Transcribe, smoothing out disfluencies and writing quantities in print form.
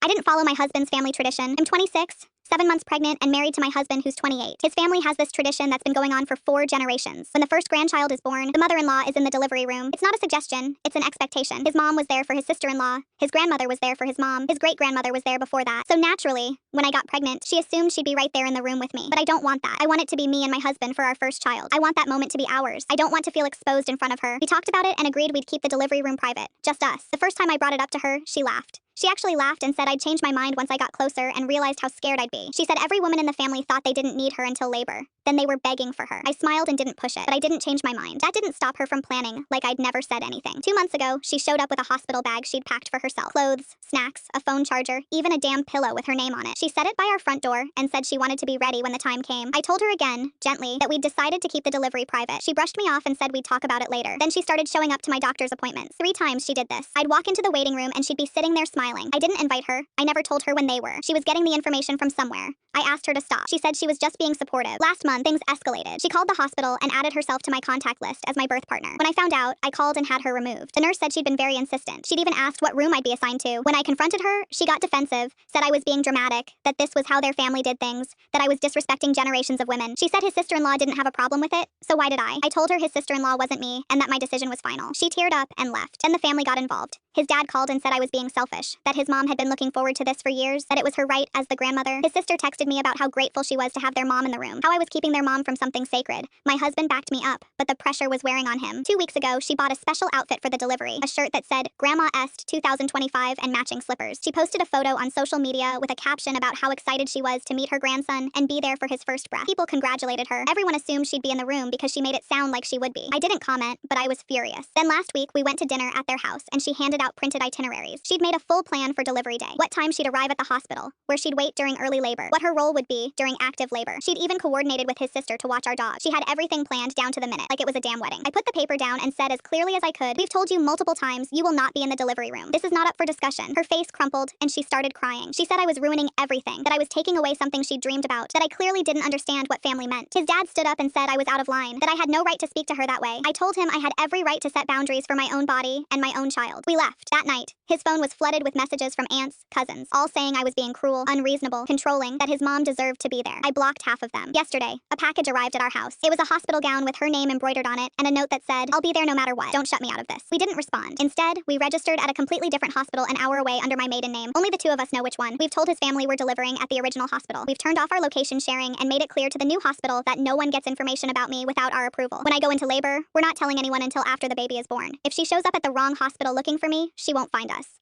I didn't follow my husband's family tradition. I'm 26, 7 months pregnant, and married to my husband who's 28. His family has this tradition that's been going on for 4 generations. When the first grandchild is born, the mother-in-law is in the delivery room. It's not a suggestion, it's an expectation. His mom was there for his sister-in-law. His grandmother was there for his mom. His great-grandmother was there before that. So naturally, when I got pregnant, she assumed she'd be right there in the room with me. But I don't want that. I want it to be me and my husband for our first child. I want that moment to be ours. I don't want to feel exposed in front of her. We talked about it and agreed we'd keep the delivery room private. Just us. The first time I brought it up to her, she laughed. She actually laughed and said I'd change my mind once I got closer and realized how scared I'd be. She said every woman in the family thought they didn't need her until labor. Then they were begging for her. I smiled and didn't push it, but I didn't change my mind. That didn't stop her from planning, like I'd never said anything. 2 months ago, she showed up with a hospital bag she'd packed for herself. Clothes, snacks, a phone charger, even a damn pillow with her name on it. She set it by our front door and said she wanted to be ready when the time came. I told her again, gently, that we'd decided to keep the delivery private. She brushed me off and said we'd talk about it later. Then she started showing up to my doctor's appointments. 3 times she did this. I'd walk into the waiting room and she'd be sitting there smiling. I didn't invite her. I never told her when they were. She was getting the information from somewhere. I asked her to stop. She said she was just being supportive. Last month, things escalated. She called the hospital and added herself to my contact list as my birth partner. When I found out, I called and had her removed. The nurse said she'd been very insistent. She'd even asked what room I'd be assigned to. When I confronted her, she got defensive, said I was being dramatic, that this was how their family did things, that I was disrespecting generations of women. She said his sister-in-law didn't have a problem with it, so why did I? I told her his sister-in-law wasn't me and that my decision was final. She teared up and left. Then the family got involved. His dad called and said I was being selfish, that his mom had been looking forward to this for years, that it was her right as the grandmother. His sister texted me about how grateful she was to have their mom in the room, how I was keeping their mom from something sacred. My husband backed me up, but the pressure was wearing on him. 2 weeks ago, she bought a special outfit for the delivery, a shirt that said Grandma Est 2025 and matching slippers. She posted a photo on social media with a caption about how excited she was to meet her grandson and be there for his first breath. People congratulated her. Everyone assumed she'd be in the room because she made it sound like she would be. I didn't comment, but I was furious. Then last week, we went to dinner at their house and she handed out printed itineraries. She'd made a full plan for delivery day, what time she'd arrive at the hospital, where she'd wait during early labor, what her role would be during active labor. She'd even coordinated with his sister to watch our dog. She had everything planned down to the minute, like it was a damn wedding. I put the paper down and said as clearly as I could, we've told you multiple times you will not be in the delivery room. This is not up for discussion. Her face crumpled and she started crying. She said I was ruining everything, that I was taking away something she'd dreamed about, that I clearly didn't understand what family meant. His dad stood up and said I was out of line, that I had no right to speak to her that way. I told him I had every right to set boundaries for my own body and my own child. We left. That night, his phone was flooded with messages from aunts, cousins, all saying I was being cruel, unreasonable, controlling, that his mom deserved to be there. I blocked half of them. Yesterday, a package arrived at our house. It was a hospital gown with her name embroidered on it and a note that said, I'll be there no matter what. Don't shut me out of this. We didn't respond. Instead, we registered at a completely different hospital an hour away under my maiden name. Only the 2 of us know which one. We've told his family we're delivering at the original hospital. We've turned off our location sharing and made it clear to the new hospital that no one gets information about me without our approval. When I go into labor, we're not telling anyone until after the baby is born. If she shows up at the wrong hospital looking for me, she won't find us.